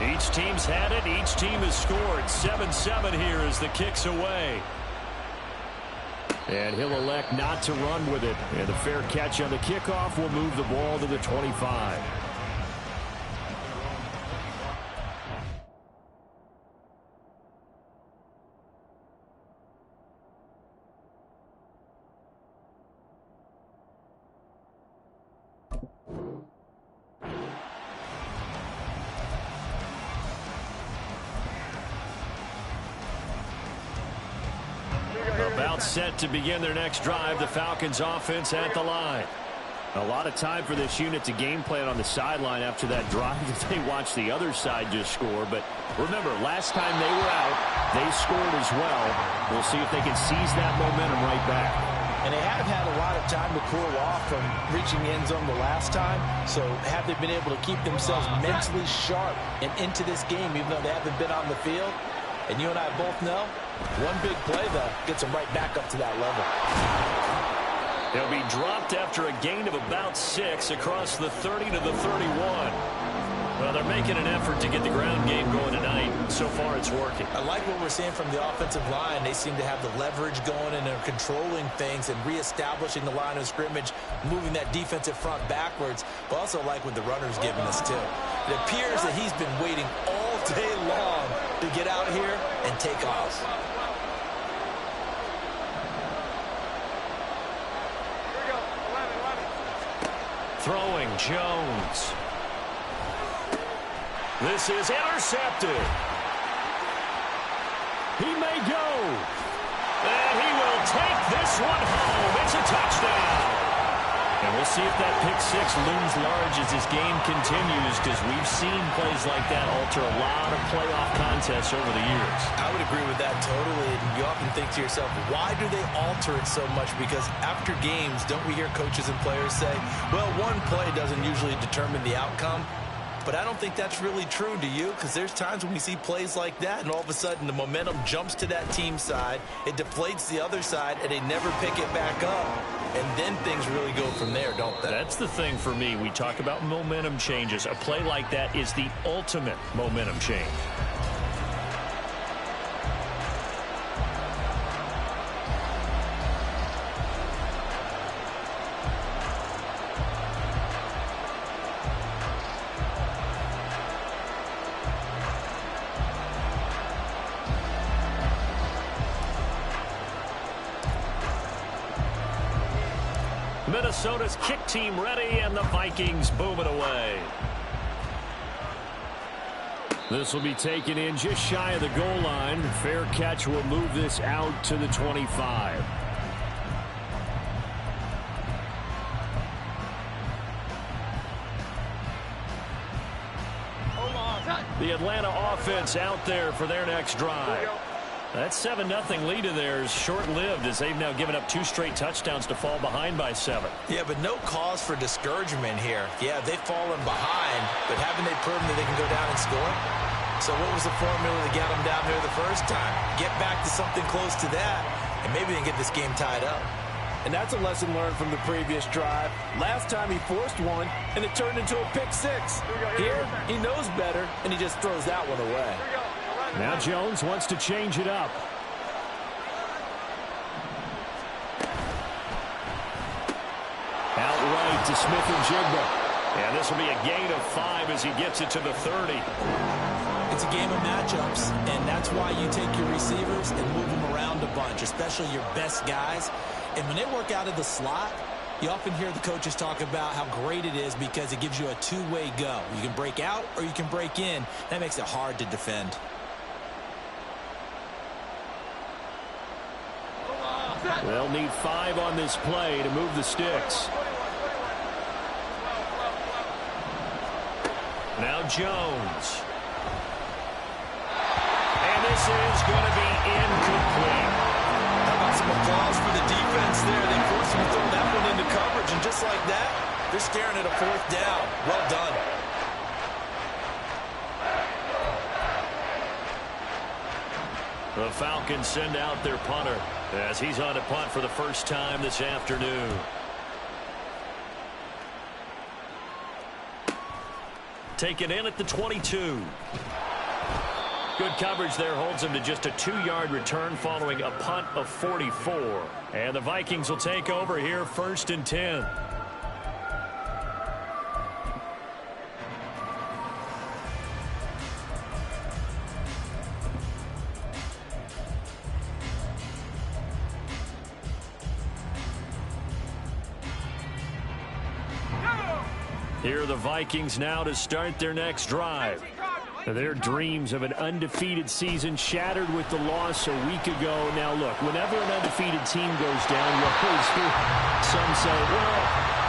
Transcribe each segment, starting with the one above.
Each team's had it. Each team has scored. 7-7 here as the kick's away. And he'll elect not to run with it. And the fair catch on the kickoff will move the ball to the 25. About set to begin their next drive. The Falcons offense at the line. A lot of time for this unit to game plan on the sideline after that drive that they watched the other side just score. But remember, last time they were out, they scored as well. We'll see if they can seize that momentum right back. And they have had a lot of time to cool off from reaching the end zone the last time. So have they been able to keep themselves mentally sharp and into this game, even though they haven't been on the field? And you and I both know, one big play, though, gets them right back up to that level. They'll be dropped after a gain of about 6 across the 30 to the 31. Well, they're making an effort to get the ground game going tonight. So far, it's working. I like what we're seeing from the offensive line. They seem to have the leverage going, and they're controlling things and reestablishing the line of scrimmage, moving that defensive front backwards. But also like what the runner's giving us, too. It appears that he's been waiting all day long to get out here and take off. Throwing Jones. This is intercepted. He may go. And he will take this one home. It's a touchdown. And we'll see if that pick six looms large as this game continues, because we've seen plays like that alter a lot of playoff contests over the years. I would agree with that totally. And you often think to yourself, why do they alter it so much? Because after games, don't we hear coaches and players say, well, one play doesn't usually determine the outcome? But I don't think that's really true, do you? Because there's times when we see plays like that, and all of a sudden the momentum jumps to that team side, it deflates the other side, and they never pick it back up. And then things really go from there, don't they? That's the thing for me. We talk about momentum changes. A play like that is the ultimate momentum change. Minnesota's kick team ready, and the Vikings boom it away. This will be taken in just shy of the goal line. Fair catch will move this out to the 25. The Atlanta offense out there for their next drive. That 7-0 lead of theirs short-lived, as they've now given up 2 straight touchdowns to fall behind by 7. Yeah, but no cause for discouragement here. Yeah, they've fallen behind, but haven't they proven that they can go down and score? So what was the formula that got them down there the first time? Get back to something close to that, and maybe they can get this game tied up. And that's a lesson learned from the previous drive. Last time he forced one, and it turned into a pick six. Here, he knows better, and he just throws that one away. Now Jones wants to change it up. Outright to Smith-Njigba. And this will be a gain of 5 as he gets it to the 30. It's a game of matchups, and that's why you take your receivers and move them around a bunch, especially your best guys. And when they work out of the slot, you often hear the coaches talk about how great it is because it gives you a two-way go. You can break out or you can break in. That makes it hard to defend. They'll need 5 on this play to move the sticks. Now Jones. And this is going to be incomplete. How about some applause for the defense there? They forced him to throw that one into coverage, and just like that, they're staring at a 4th down. Well done. The Falcons send out their punter as he's on to punt for the first time this afternoon. taken in at the 22. Good coverage there holds him to just a 2-yard return following a punt of 44. And the Vikings will take over here 1st and 10. Here are the Vikings now to start their next drive. Their dreams of an undefeated season shattered with the loss a week ago. Now, look, whenever an undefeated team goes down, you always hear some say, well,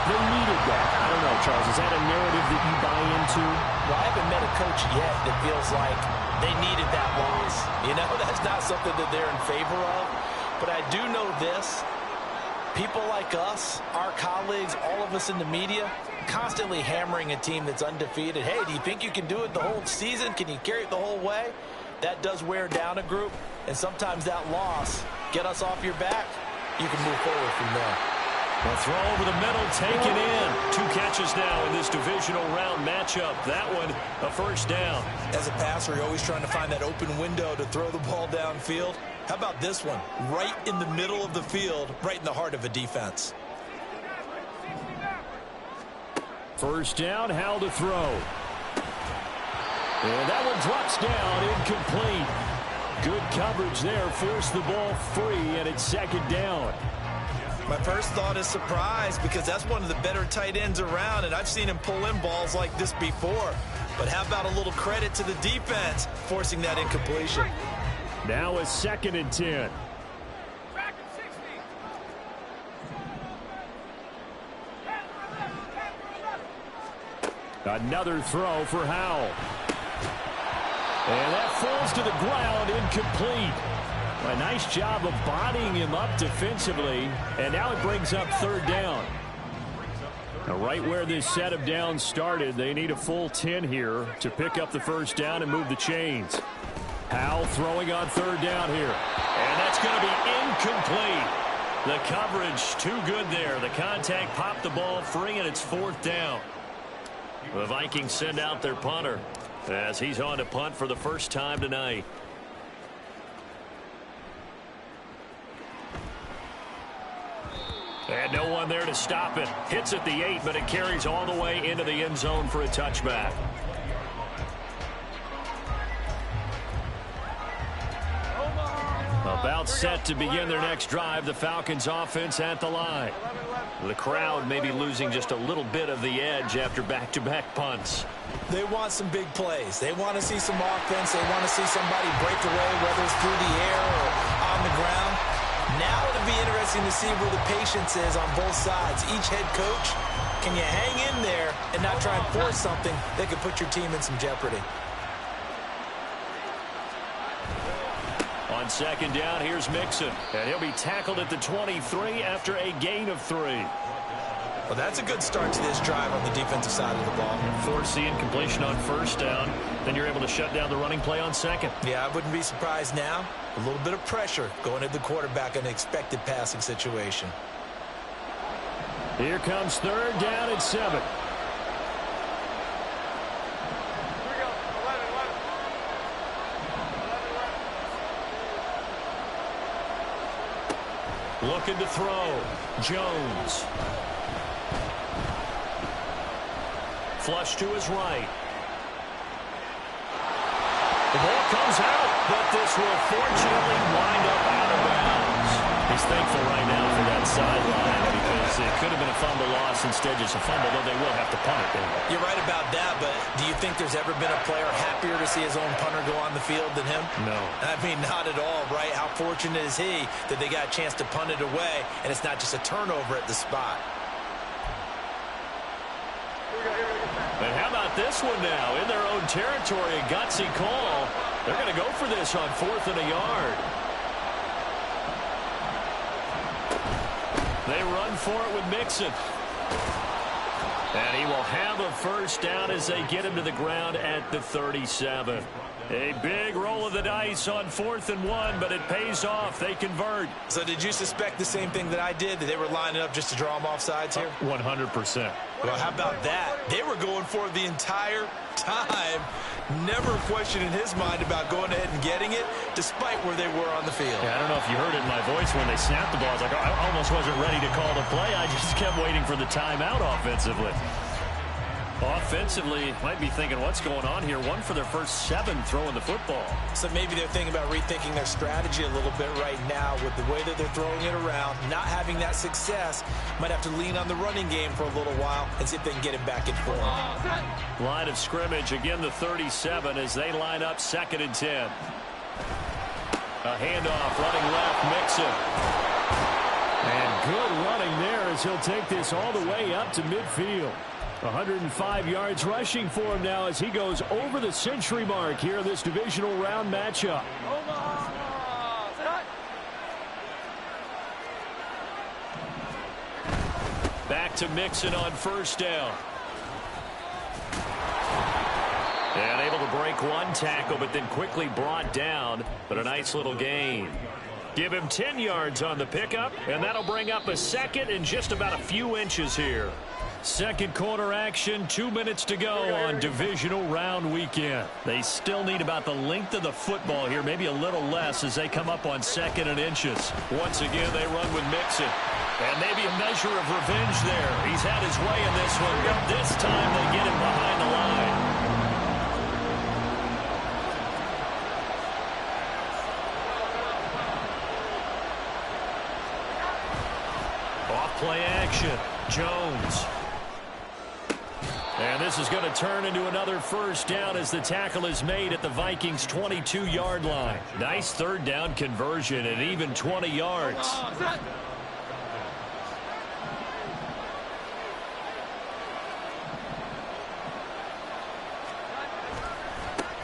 they needed that. I don't know, Charles. Is that a narrative that you buy into? Well, I haven't met a coach yet that feels like they needed that loss. You know, that's not something that they're in favor of. But I do know this. People like us, our colleagues, all of us in the media, constantly hammering a team that's undefeated. Hey, do you think you can do it the whole season? Can you carry it the whole way? That does wear down a group, and sometimes that loss, get us off your back, you can move forward from there. A throw over the middle, taken in. 2 catches now in this divisional round matchup. That one, a 1st down. As a passer, you're always trying to find that open window to throw the ball downfield. How about this one? Right in the middle of the field, right in the heart of a defense. 1st down, Howell to throw. And that one drops down, incomplete. Good coverage there, forced the ball free, and it's 2nd down. My first thought is surprise because that's one of the better tight ends around, and I've seen him pull in balls like this before. But how about a little credit to the defense forcing that incompletion? Now a 2nd and 10. Another throw for Howell. And that falls to the ground, incomplete. A nice job of bodying him up defensively. And now it brings up 3rd down. Now right where this set of downs started, they need a full 10 here to pick up the 1st down and move the chains. Howell throwing on 3rd down here. And that's going to be incomplete. The coverage too good there. The contact popped the ball free, and it's 4th down. The Vikings send out their punter as he's on to punt for the first time tonight. And no one there to stop it. Hits at the 8, but it carries all the way into the end zone for a touchback. About set to begin their next drive. The Falcons offense at the line. The crowd may be losing just a little bit of the edge after back-to-back punts. They want some big plays. They want to see some offense. They want to see somebody break away, whether it's through the air or on the ground. Now it'll be interesting to see where the patience is on both sides. Each head coach, can you hang in there and not try and force something that could put your team in some jeopardy? On 2nd down, here's Mixon. And he'll be tackled at the 23 after a gain of 3. Well, that's a good start to this drive on the defensive side of the ball. Force the incompletion on 1st down. Then you're able to shut down the running play on 2nd. Yeah, I wouldn't be surprised now. A little bit of pressure going at the quarterback in an expected passing situation. Here comes 3rd down at 7. Looking to throw. Jones. Flush to his right. The ball comes out, but this will fortunately wind up out of bounds. He's thankful right now for that sideline because it could have been a fumble loss, instead just a fumble, though they will have to punt it. You're right about that, but do you think there's ever been a player happier to see his own punter go on the field than him? No. I mean, not at all, right? How fortunate is he that they got a chance to punt it away, and it's not just a turnover at the spot. And how about this one now? In their own territory, a gutsy call. They're going to go for this on 4th and a yard. They run for it with Mixon. And he will have a 1st down as they get him to the ground at the 37. A big roll of the dice on 4th and 1, but it pays off. They convert. So did you suspect the same thing that I did, that they were lining up just to draw them off sides here? 100%. Well, how about that? They were going for it the entire time. Never a question in his mind about going ahead and getting it, despite where they were on the field. Yeah, I don't know if you heard it in my voice when they snapped the ball. I was like, I almost wasn't ready to call the play. I just kept waiting for the timeout offensively. Offensively, might be thinking, what's going on here? 1 for their first 7 throwing the football. So maybe they're thinking about rethinking their strategy a little bit right now with the way that they're throwing it around, not having that success. Might have to lean on the running game for a little while and see if they can get it back in form. Line of scrimmage, again the 37 as they line up 2nd and 10. A handoff, running left, Mixon. And good running there as he'll take this all the way up to midfield. 105 yards rushing for him now as he goes over the century mark here in this divisional round matchup. Back to Mixon on 1st down. And able to break 1 tackle, but then quickly brought down. But a nice little gain. Give him 10 yards on the pickup, and that'll bring up a 2nd and just about a few inches here. 2nd quarter action, 2 minutes to go on divisional round weekend. They still need about the length of the football here, maybe a little less as they come up on 2nd and inches. Once again, they run with Mixon. And maybe a measure of revenge there. He's had his way in this one, but this time they get him behind the line. Off play action. Jones. And this is going to turn into another 1st down as the tackle is made at the Vikings' 22-yard line. Nice 3rd down conversion at even 20 yards.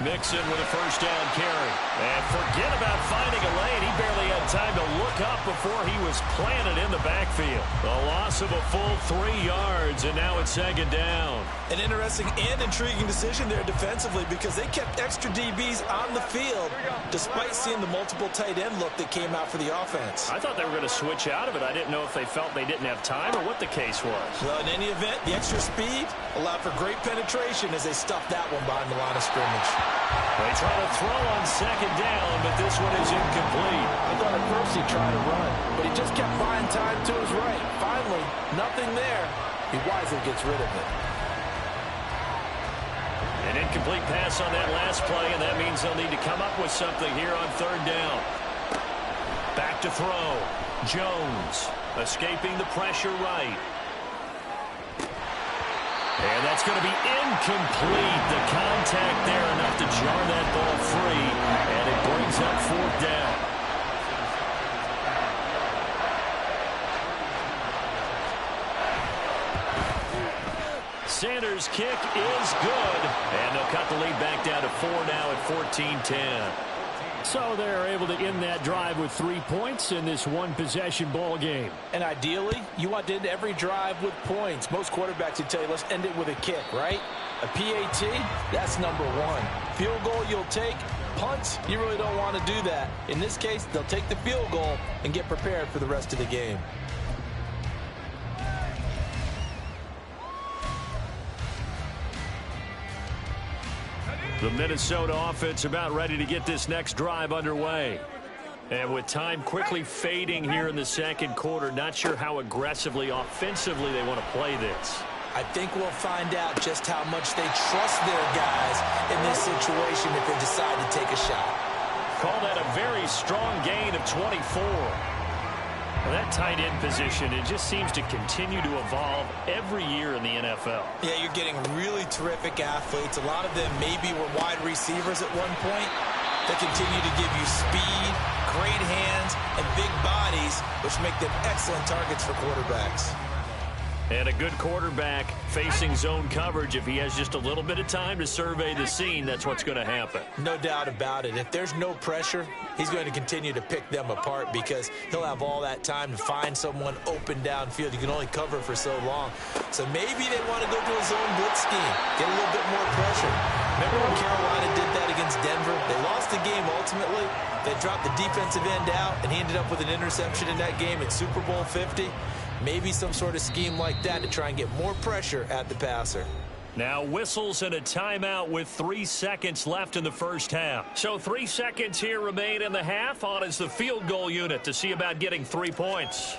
Mixon with a 1st down carry. And forget about finding a lane. He barely had time to look up before he was planted in the backfield. A loss of a full 3 yards, and now it's 2nd down. An interesting and intriguing decision there defensively because they kept extra DBs on the field despite seeing the multiple tight end look that came out for the offense. I thought they were going to switch out of it. I didn't know if they felt they didn't have time or what the case was. Well, in any event, the extra speed allowed for great penetration as they stuffed that one behind the line of scrimmage. They try to throw on 2nd down, but this one is incomplete. I thought at first he tried to run, but he just kept buying time to his right. Finally, nothing there. He wisely gets rid of it. An incomplete pass on that last play, and that means they'll need to come up with something here on 3rd down. Back to throw. Jones escaping the pressure right. And that's going to be incomplete. The contact there enough to jar that ball free, and it brings up 4th down. Sanders' kick is good, and they'll cut the lead back down to 4 now at 14-10. So they're able to end that drive with 3 points in this one-possession ball game. And ideally, you want to end every drive with points. Most quarterbacks would tell you, let's end it with a kick, right? A PAT, that's #1. Field goal you'll take. Punts, you really don't want to do that. In this case, they'll take the field goal and get prepared for the rest of the game. The Minnesota offense about ready to get this next drive underway. And with time quickly fading here in the 2nd quarter, not sure how aggressively, offensively they want to play this. I think we'll find out just how much they trust their guys in this situation if they decide to take a shot. Call that a very strong gain of 24. Well, that tight end position, it just seems to continue to evolve every year in the NFL. Yeah, you're getting really terrific athletes. A lot of them maybe were wide receivers at one point. They continue to give you speed, great hands, and big bodies, which make them excellent targets for quarterbacks. And a good quarterback facing zone coverage, if he has just a little bit of time to survey the scene, that's what's going to happen. No doubt about it. If there's no pressure, he's going to continue to pick them apart because he'll have all that time to find someone open downfield. You can only cover for so long. So maybe they want to go to a zone blitz scheme, get a little bit more pressure. Remember when Carolina did that against Denver? They lost the game ultimately. They dropped the defensive end out, and he ended up with an interception in that game in Super Bowl 50. Maybe some sort of scheme like that to try and get more pressure at the passer. Now whistles and a timeout with 3 seconds left in the first half. So 3 seconds here remain in the half. On is the field goal unit to see about getting 3 points.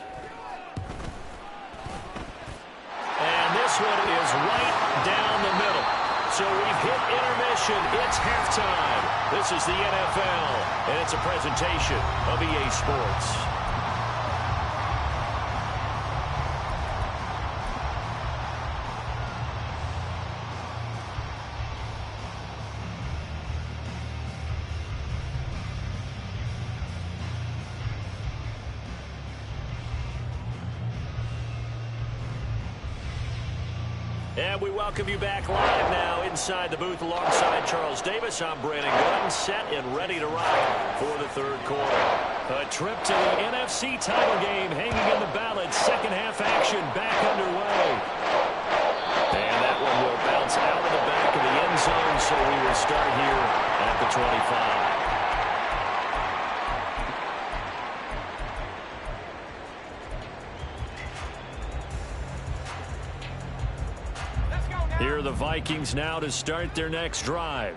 And this one is right down the middle. So we've hit intermission. It's halftime. This is the NFL, and it's a presentation of EA Sports. And we welcome you back live now inside the booth alongside Charles Davis. I'm Brandon Gordon, set and ready to rock for the third quarter. A trip to the NFC title game hanging in the balance. Second half action back underway. And that one will bounce out of the back of the end zone, so we will start here at the 25. Here are the Vikings now to start their next drive.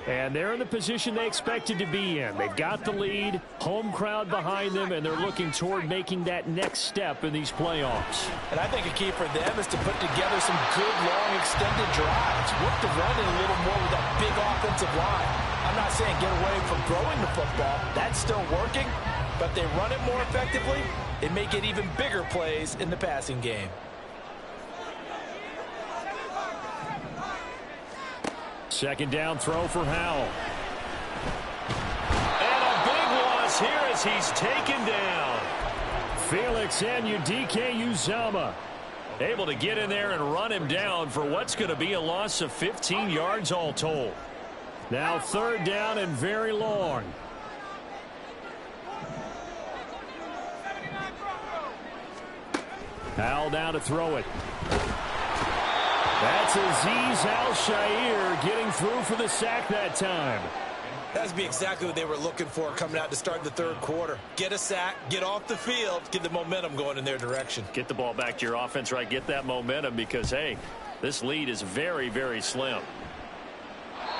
And they're in the position they expected to be in. They've got the lead, home crowd behind them, and they're looking toward making that next step in these playoffs. And I think a key for them is to put together some good, long, extended drives. Work the run in a little more with that big offensive line. I'm not saying get away from throwing the football. That's still working. But they run it more effectively, they may get even bigger plays in the passing game. Second down throw for Howell. And a big loss here as he's taken down. Felix Anudike-Uzomah able to get in there and run him down for what's going to be a loss of 15 yards all told. Now third down and very long. Howell down to throw it. That's Azeez Al-Shaair getting through for the sack that time. That's be exactly what they were looking for coming out to start the third quarter. Get a sack, get off the field, get the momentum going in their direction. Get the ball back to your offense, right? Get that momentum because, hey, this lead is very, very slim.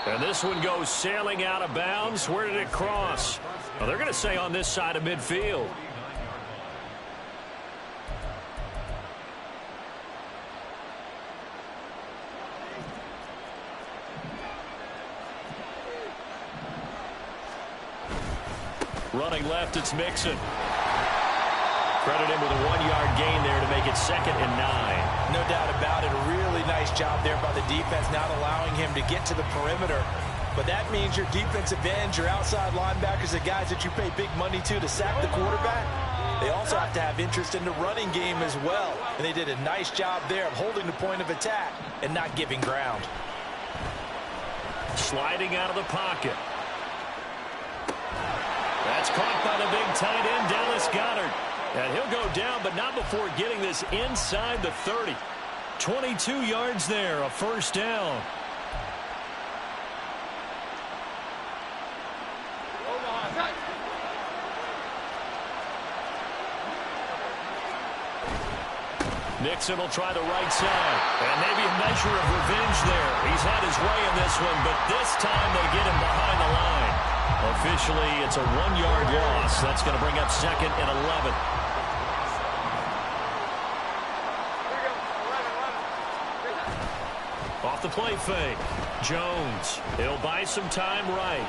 And this one goes sailing out of bounds. Where did it cross? Well, they're going to say on this side of midfield. Running left, it's Mixon. Credit him with a 1-yard gain there to make it 2nd and 9. No doubt about it. A really nice job there by the defense, not allowing him to get to the perimeter. But that means your defensive ends, your outside linebackers, the guys that you pay big money to sack the quarterback, they also have to have interest in the running game as well. And they did a nice job there of holding the point of attack and not giving ground. Sliding out of the pocket. That's caught by the big tight end, Dallas Goedert. And he'll go down, but not before getting this inside the 30. 22 yards there, a first down. Mixon will try the right side. And maybe a measure of revenge there. He's had his way in this one, but this time they get him behind the line. Officially, it's a 1-yard loss. That's going to bring up 2nd and 11. Off the play fake. Jones. He'll buy some time right.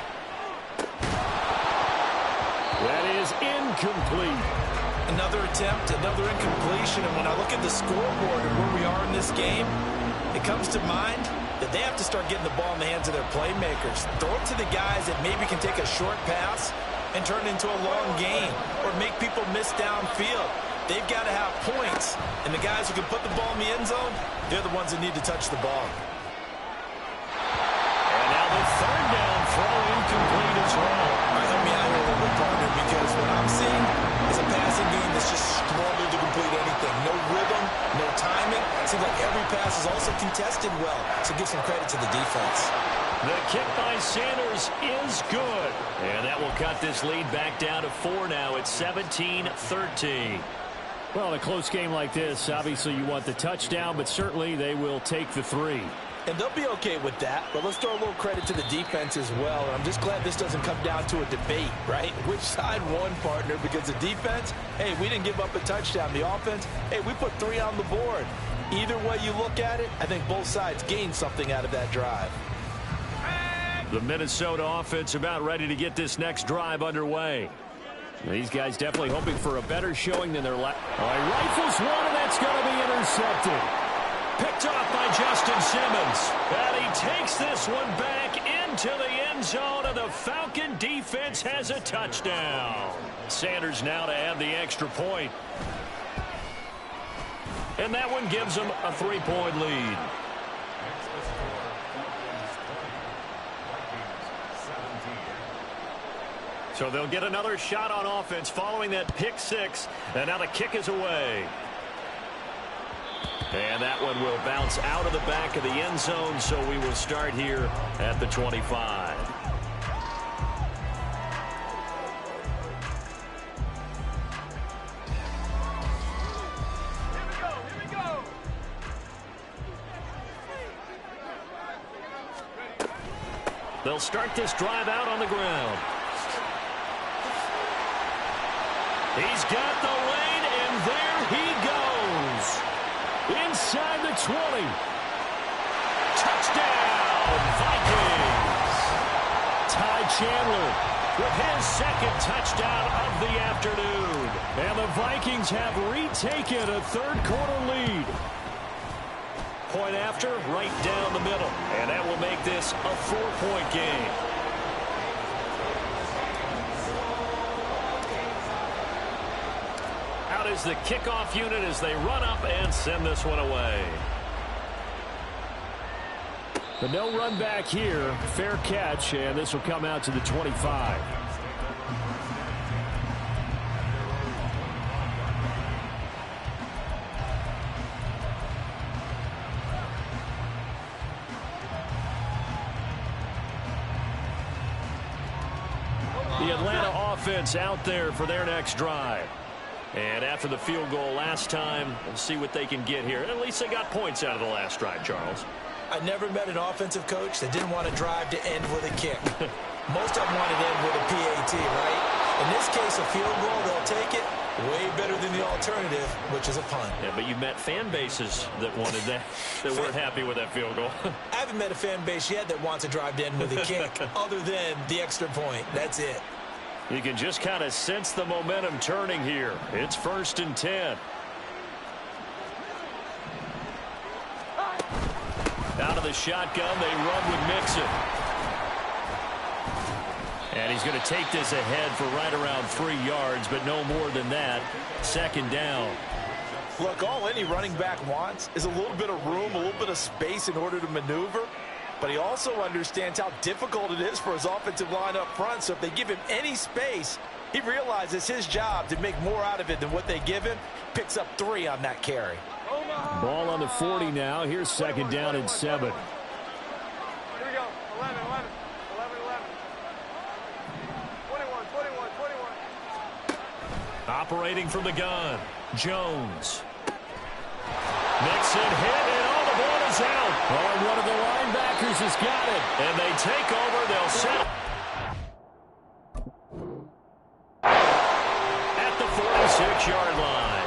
That is incomplete. Another attempt, another incompletion. And when I look at the scoreboard and where we are in this game, it comes to mind that they have to start getting the ball in the hands of their playmakers. Throw it to the guys that maybe can take a short pass and turn it into a long game or make people miss downfield. They've got to have points. And the guys who can put the ball in the end zone, they're the ones that need to touch the ball. And now the third down throw incomplete as well. All right, help me out here a little bit, partner, because what I'm seeing is a passing game that's just struggling to complete anything. No rhythm, no timing. Seems like every pass is also contested well. So give some credit to the defense. The kick by Sanders is good. And that will cut this lead back down to 4 now. It's 17-13. Well, in a close game like this, obviously you want the touchdown, but certainly they will take the 3. And they'll be okay with that, but let's throw a little credit to the defense as well. And I'm just glad this doesn't come down to a debate, right? Which side won, partner? Because the defense, hey, we didn't give up a touchdown. The offense, hey, we put 3 on the board. Either way you look at it, I think both sides gained something out of that drive. The Minnesota offense about ready to get this next drive underway. These guys definitely hoping for a better showing than their last. All right, rifles one, and that's going to be intercepted. Picked off by Justin Simmons. And he takes this one back into the end zone, and the Falcon defense has a touchdown. Sanders now to add the extra point. And that one gives them a 3-point lead. So they'll get another shot on offense following that pick 6. And now the kick is away. And that one will bounce out of the back of the end zone, so we will start here at the 25. Here we go. They'll start this drive out on the ground. He's got the lane, and there he goes. Inside the 20. Touchdown, Vikings. Ty Chandler with his second touchdown of the afternoon. And the Vikings have retaken a third-quarter lead. Point after, right down the middle. And that will make this a 4-point game. Out is the kickoff unit as they run up and send this one away. The no run back here, fair catch, and this will come out to the 25. The Atlanta offense out there for their next drive. And after the field goal last time, we'll see what they can get here. At least they got points out of the last drive, Charles. I never met an offensive coach that didn't want to drive to end with a kick. Most of them want to end with a PAT, right? In this case, a field goal, they'll take it. Way better than the alternative, which is a punt. Yeah, but you've met fan bases that wanted that, that weren't happy with that field goal. I haven't met a fan base yet that wants to drive to end with a kick other than the extra point. That's it. You can just kind of sense the momentum turning here. It's 1st and 10. Out of the shotgun, they run with Mixon. And he's going to take this ahead for right around 3 yards, but no more than that. 2nd down. Look, all any running back wants is a little bit of room, a little bit of space in order to maneuver. But he also understands how difficult it is for his offensive line up front. So if they give him any space, he realizes his job to make more out of it than what they give him. Picks up 3 on that carry. Ball on the 40 now. Here's 2nd down and 7. Here we go. 11, 11, 11, 11. 21, 21, 21. Operating from the gun, Jones. Mixon hit, and all the ball is out. Oh, one of the linebackers has got it. And they take over. They'll set at the 46-yard line.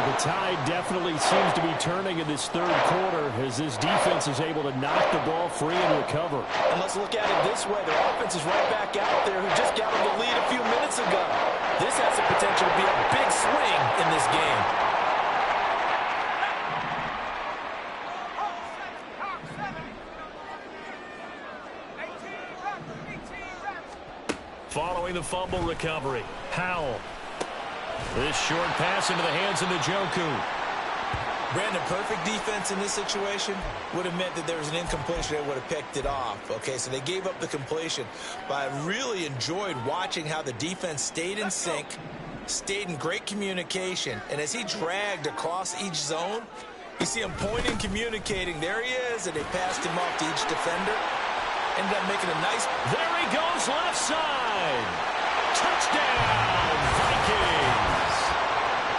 The tide definitely seems to be turning in this 3rd quarter as this defense is able to knock the ball free and recover. And let's look at it this way. Their offense is right back out there who just got them the lead a few minutes ago. This has the potential to be a big swing in this game. Following the fumble recovery, Howell. This short pass into the hands of Njoku. Brandon, perfect defense in this situation would have meant that there was an incompletion. They would have picked it off. Okay, so they gave up the completion. But I really enjoyed watching how the defense stayed in sync, stayed in great communication. And as he dragged across each zone, you see him pointing, communicating. There he is, and they passed him off to each defender. ended up making a nice... There he goes, left side. Touchdown, Vikings.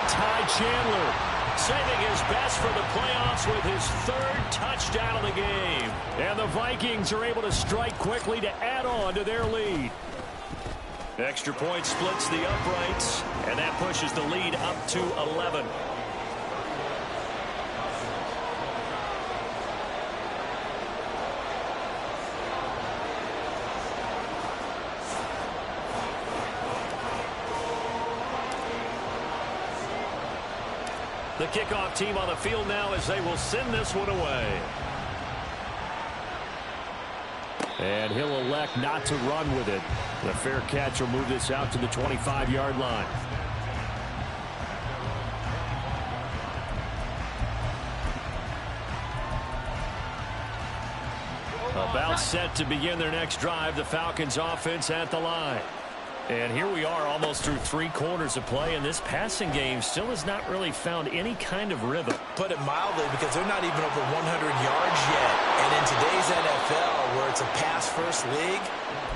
Ty Chandler saving his best for the playoffs with his third touchdown of the game. And the Vikings are able to strike quickly to add on to their lead. Extra point splits the uprights, and that pushes the lead up to 11. The kickoff team on the field now as they will send this one away. And he'll elect not to run with it. The fair catch will move this out to the 25-yard line. About set to begin their next drive, the Falcons offense at the line. And here we are almost through 3 quarters of play, and this passing game still has not really found any kind of rhythm. Put it mildly, because they're not even over 100 yards yet. And in today's NFL, where it's a pass-first league,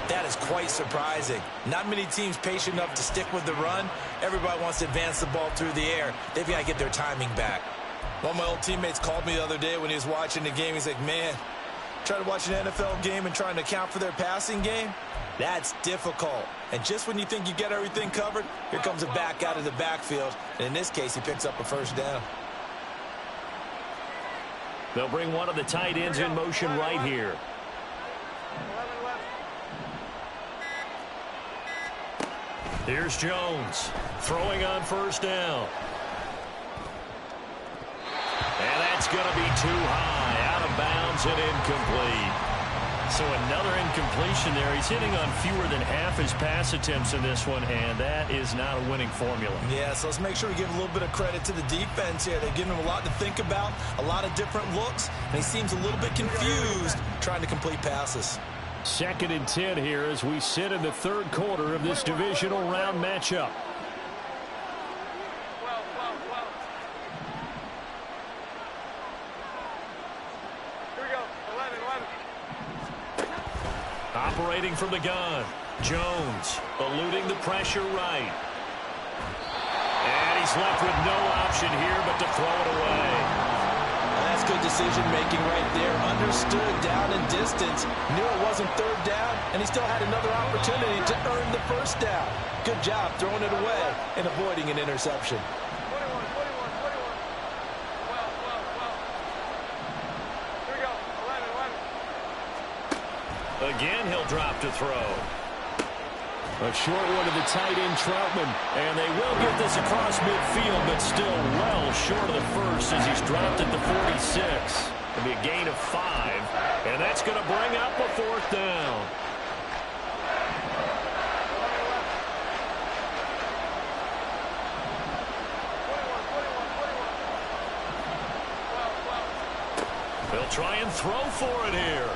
that is quite surprising. Not many teams patient enough to stick with the run. Everybody wants to advance the ball through the air. They've got to get their timing back. One of my old teammates called me the other day when he was watching the game. He's like, man, trying to watch an NFL game and trying to account for their passing game? That's difficult. And just when you think you get everything covered, here comes a back out of the backfield. And in this case, he picks up a first down. They'll bring one of the tight ends in motion right here. Here's Jones throwing on first down. And that's going to be too high, out of bounds and incomplete. So another incompletion there. He's hitting on fewer than half his pass attempts in this one, and that is not a winning formula. Yeah, so let's make sure we give a little bit of credit to the defense here. They've given him a lot to think about, a lot of different looks, and he seems a little bit confused trying to complete passes. 2nd and 10 here as we sit in the 3rd quarter of this divisional round matchup. Operating from the gun, Jones eluding the pressure right. And he's left with no option here but to throw it away. That's good decision-making right there. Understood down and distance. Knew it wasn't 3rd down, and he still had another opportunity to earn the first down. Good job throwing it away and avoiding an interception. Again, he'll drop to throw. A short one to the tight end, Troutman. And they will get this across midfield, but still well short of the first as he's dropped at the 46. It'll be a gain of 5, and that's going to bring up a 4th down. They'll try and throw for it here.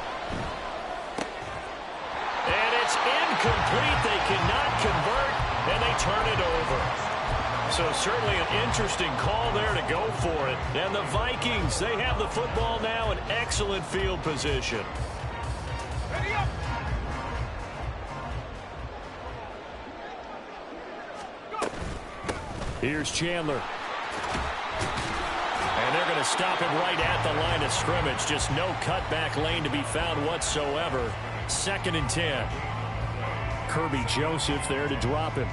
And it's incomplete. They cannot convert, and they turn it over. So certainly an interesting call there to go for it. And the Vikings, they have the football now in excellent field position. Here's Chandler. And they're going to stop him right at the line of scrimmage. Just no cutback lane to be found whatsoever. 2nd and 10. Kirby Joseph there to drop him.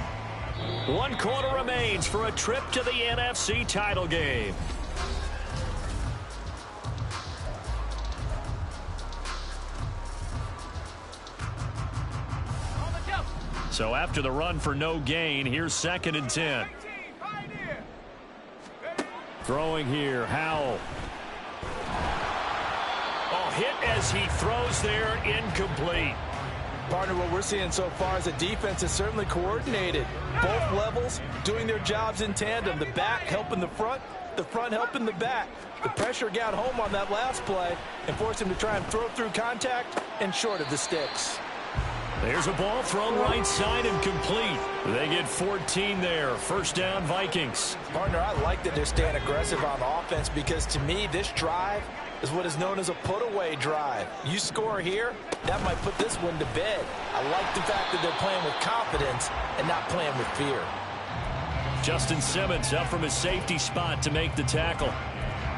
1 quarter remains for a trip to the NFC title game. So after the run for no gain, here's 2nd and 10. Throwing here, Howell. Hit as he throws there, incomplete. Partner, what we're seeing so far is the defense is certainly coordinated. Both levels doing their jobs in tandem. The back helping the front helping the back. The pressure got home on that last play and forced him to try and throw through contact and short of the sticks. There's a ball thrown right side and complete. They get 14 there. First down, Vikings. Partner, I like that they're staying aggressive on offense because to me, this drive is what is known as a put-away drive. You score here, that might put this one to bed. I like the fact that they're playing with confidence and not playing with fear. Justin Simmons up from his safety spot to make the tackle.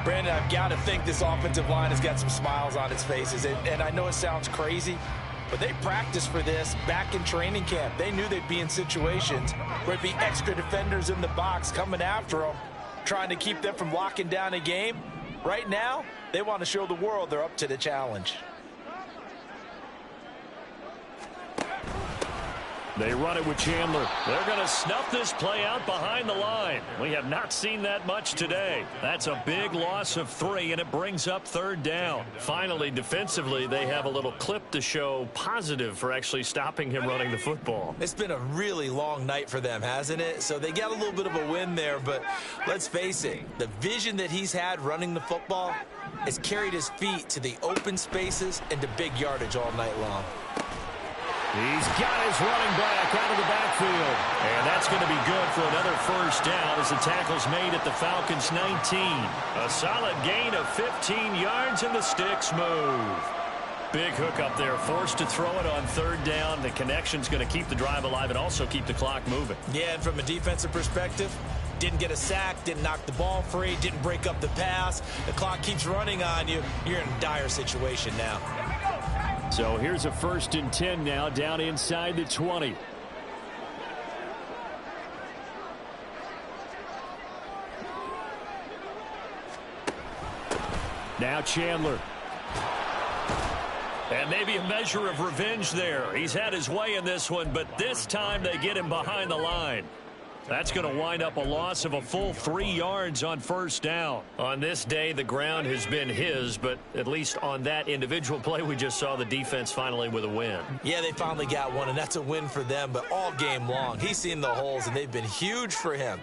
Brandon, I've got to think this offensive line has got some smiles on its faces. And I know it sounds crazy, but they practiced for this back in training camp. They knew they'd be in situations where it'd be extra defenders in the box coming after them, trying to keep them from locking down a game. Right now, they want to show the world they're up to the challenge. They run it with Chandler. They're going to snuff this play out behind the line. We have not seen that much today. That's a big loss of 3, and it brings up third down. Finally, defensively, they have a little clip to show positive for actually stopping him running the football. It's been a really long night for them, hasn't it? So they got a little bit of a win there, but let's face it, the vision that he's had running the football has carried his feet to the open spaces and to big yardage all night long. He's got his running back out of the backfield. And that's going to be good for another first down as the tackle's made at the Falcons' 19. A solid gain of 15 yards and the sticks move. Big hook up there, forced to throw it on third down. The connection's going to keep the drive alive and also keep the clock moving. Yeah, and from a defensive perspective, didn't get a sack, didn't knock the ball free, didn't break up the pass. The clock keeps running on you. You're in a dire situation now. So here's a 1st and 10 now, down inside the 20. Now Chandler. And maybe a measure of revenge there. He's had his way in this one, but this time they get him behind the line. That's going to wind up a loss of a full 3 yards on first down. On this day, the ground has been his, but at least on that individual play, we just saw the defense finally with a win. Yeah, they finally got one, and that's a win for them, but all game long, he's seen the holes, and they've been huge for him.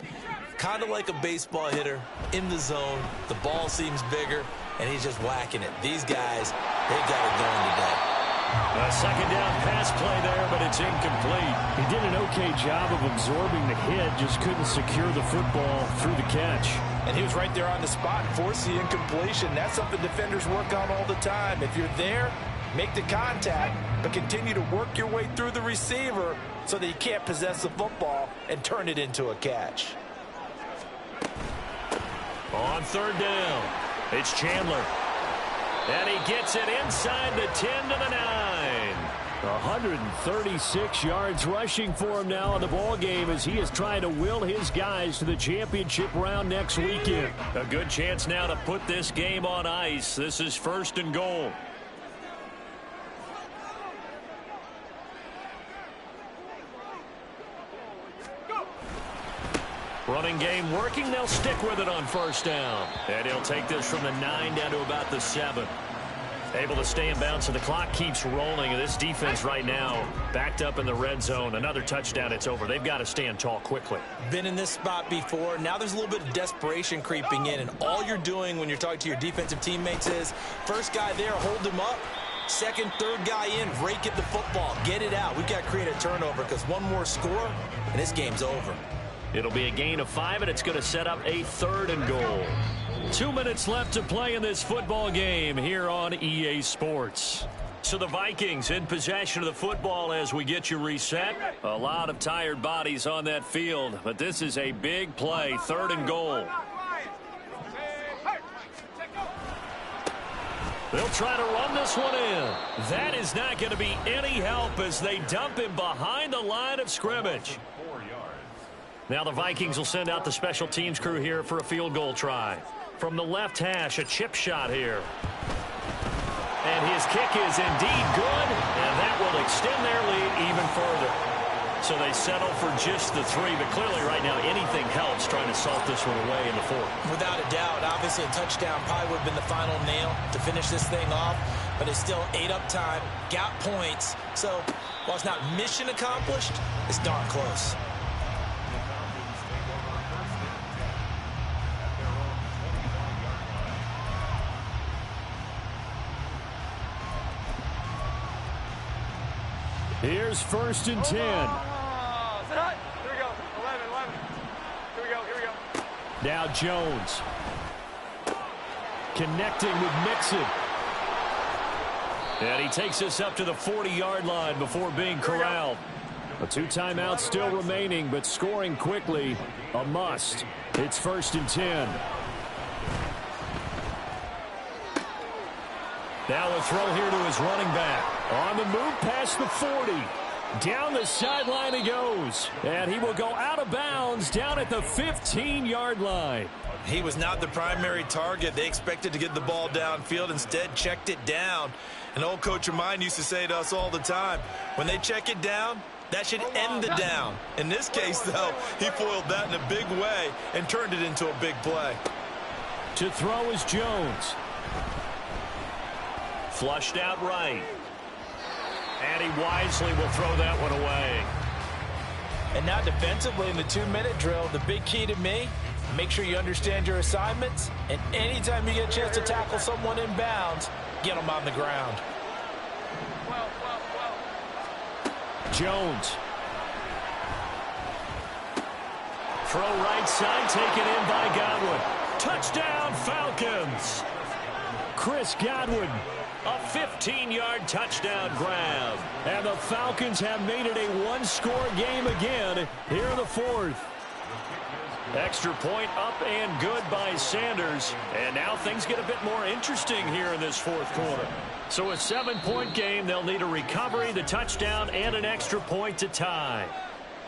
Kind of like a baseball hitter in the zone. The ball seems bigger, and he's just whacking it. These guys, they got it going today. A second down pass play there, but it's incomplete. He did an okay job of absorbing the hit, just couldn't secure the football through the catch. And he was right there on the spot and forced the incompletion. That's something defenders work on all the time. If you're there, make the contact, but continue to work your way through the receiver so that you can't possess the football and turn it into a catch. On third down, it's Chandler. And he gets it inside the 10 to the 9. 136 yards rushing for him now in the ball game as he is trying to will his guys to the championship round next weekend. A good chance now to put this game on ice. This is 1st and goal. Running game working. They'll stick with it on first down. And he'll take this from the 9 down to about the 7. Able to stay in bounds, so the clock keeps rolling. And this defense right now backed up in the red zone. Another touchdown, it's over. They've got to stand tall quickly. Been in this spot before. Now there's a little bit of desperation creeping in. And all you're doing when you're talking to your defensive teammates is, first guy there, hold him up. Second, third guy in, rake at the football. Get it out. We've got to create a turnover because one more score, and this game's over. It'll be a gain of 5, and it's going to set up a 3rd and goal. 2 minutes left to play in this football game here on EA Sports. So the Vikings in possession of the football as we get you reset. A lot of tired bodies on that field, but this is a big play, 3rd and goal. They'll try to run this one in. That is not going to be any help as they dump him behind the line of scrimmage. Now the Vikings will send out the special teams crew here for a field goal try. From the left hash, a chip shot here. And his kick is indeed good, and that will extend their lead even further. So they settle for just the 3, but clearly right now anything helps trying to salt this one away in the 4th. Without a doubt, obviously a touchdown probably would have been the final nail to finish this thing off, but it's still 8 up time, got points. So while it's not mission accomplished, it's darn close. Here's 1st and 10. Sit high. Here we go. 11. Here we go. Now Jones. Connecting with Mixon. And he takes us up to the 40-yard line before being corralled. A 2 timeouts still remaining, but scoring quickly, a must. It's 1st and 10. Now the throw here to his running back. On the move past the 40. Down the sideline he goes. And he will go out of bounds down at the 15-yard line. He was not the primary target. They expected to get the ball downfield. Instead, checked it down. An old coach of mine used to say to us all the time, when they check it down, that should end the down. In this case, though, he foiled that in a big way and turned it into a big play. To throw is Jones. Flushed out right. And he wisely will throw that one away. And now defensively in the 2-minute drill, the big key to me, make sure you understand your assignments, and anytime you get a chance to tackle someone in bounds, get them on the ground. Jones. Throw right side, taken in by Godwin. Touchdown, Falcons. Chris Godwin, a 15-yard touchdown grab. And the Falcons have made it a 1-score game again here in the 4th. Extra point up and good by Sanders. And now things get a bit more interesting here in this 4th quarter. So a 7-point game, they'll need a recovery, the touchdown, and an extra point to tie.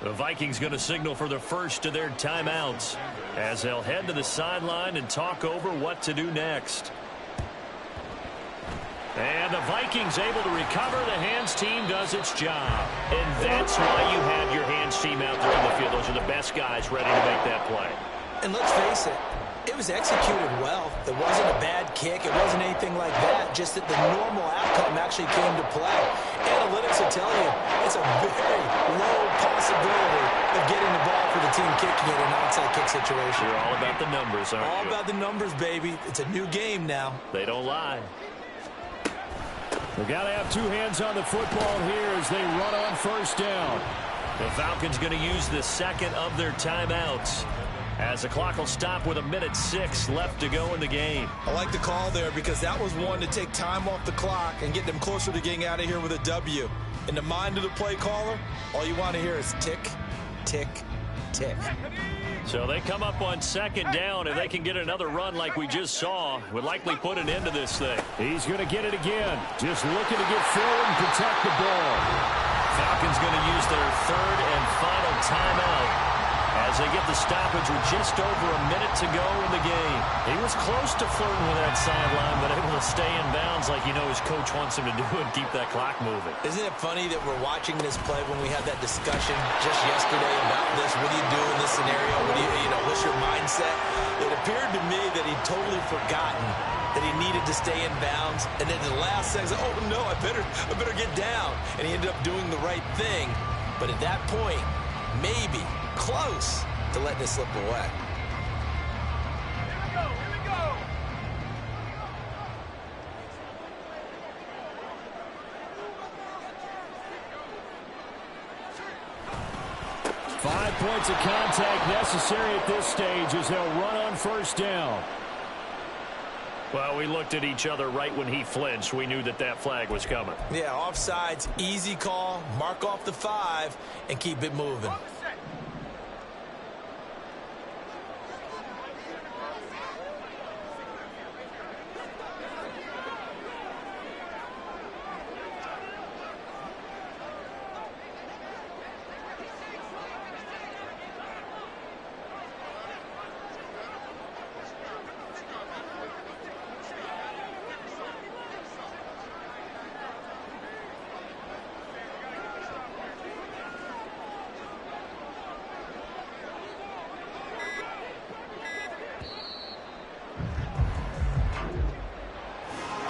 The Vikings going to signal for the first of their timeouts as they'll head to the sideline and talk over what to do next. And the Vikings able to recover. The hands team does its job. And that's why you have your hands team out there on the field. Those are the best guys ready to make that play. And let's face it, it was executed well. It wasn't a bad kick. It wasn't anything like that. Just that the normal outcome actually came to play. Analytics will tell you it's a very low possibility of getting the ball for the team kicking it in an onside kick situation. You're all about the numbers, aren't you? All about the numbers, baby. It's a new game now. They don't lie. They've got to have 2 hands on the football here as they run on 1st down. The Falcons going to use the 2nd of their timeouts as the clock will stop with 1:06 left to go in the game. I like the call there because that was one to take time off the clock and get them closer to getting out of here with a W. In the mind of the play caller, all you want to hear is tick, tick, tick. So they come up on 2nd down. If they can get another run like we just saw, would likely put an end to this thing. He's going to get it again. Just looking to get forward and protect the ball. Falcons going to use their 3rd and final timeout as they get the stoppage with just over a minute to go in the game. He was close to flirting with that sideline, but able to stay in bounds like his coach wants him to do and keep that clock moving. Isn't it funny that we're watching this play when we had that discussion just yesterday about this? What do you do in this scenario? What do what's your mindset? It appeared to me that he'd totally forgotten that he needed to stay in bounds, and then the last second, oh no, I better get down. And he ended up doing the right thing. But at that point, maybe close to letting it slip away. Here we go. 5 points of contact necessary at this stage as they'll run on 1st down. Well, we looked at each other right when he flinched. We knew that flag was coming. Yeah, offsides, easy call, mark off the 5, and keep it moving.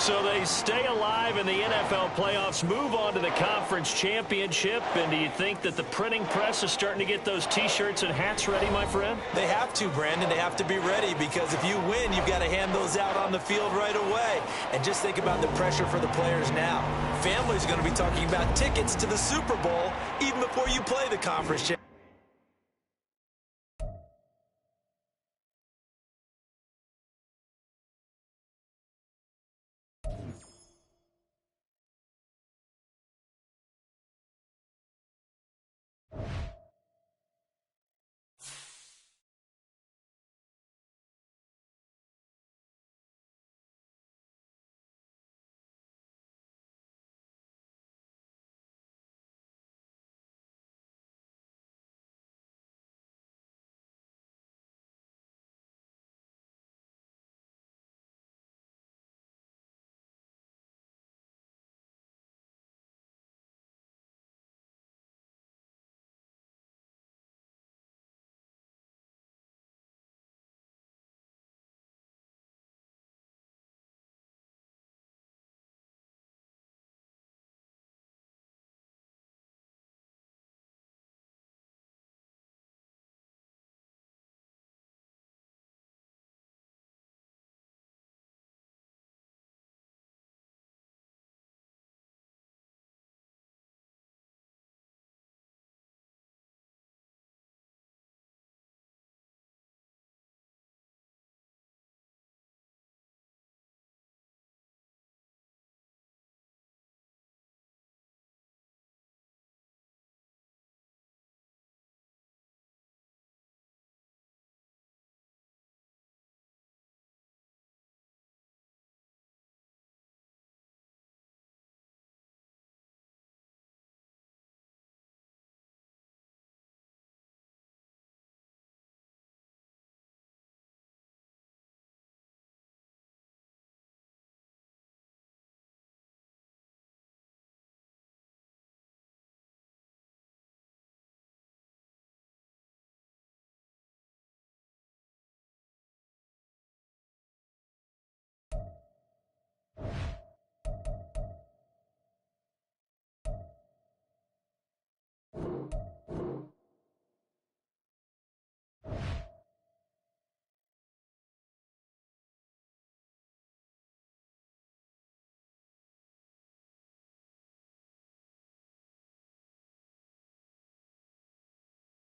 So they stay alive in the NFL playoffs, move on to the conference championship. And do you think that the printing press is starting to get those T-shirts and hats ready, my friend? They have to, Brandon. They have to be ready because if you win, you've got to hand those out on the field right away. And just think about the pressure for the players now. Family's going to be talking about tickets to the Super Bowl even before you play the conference championship.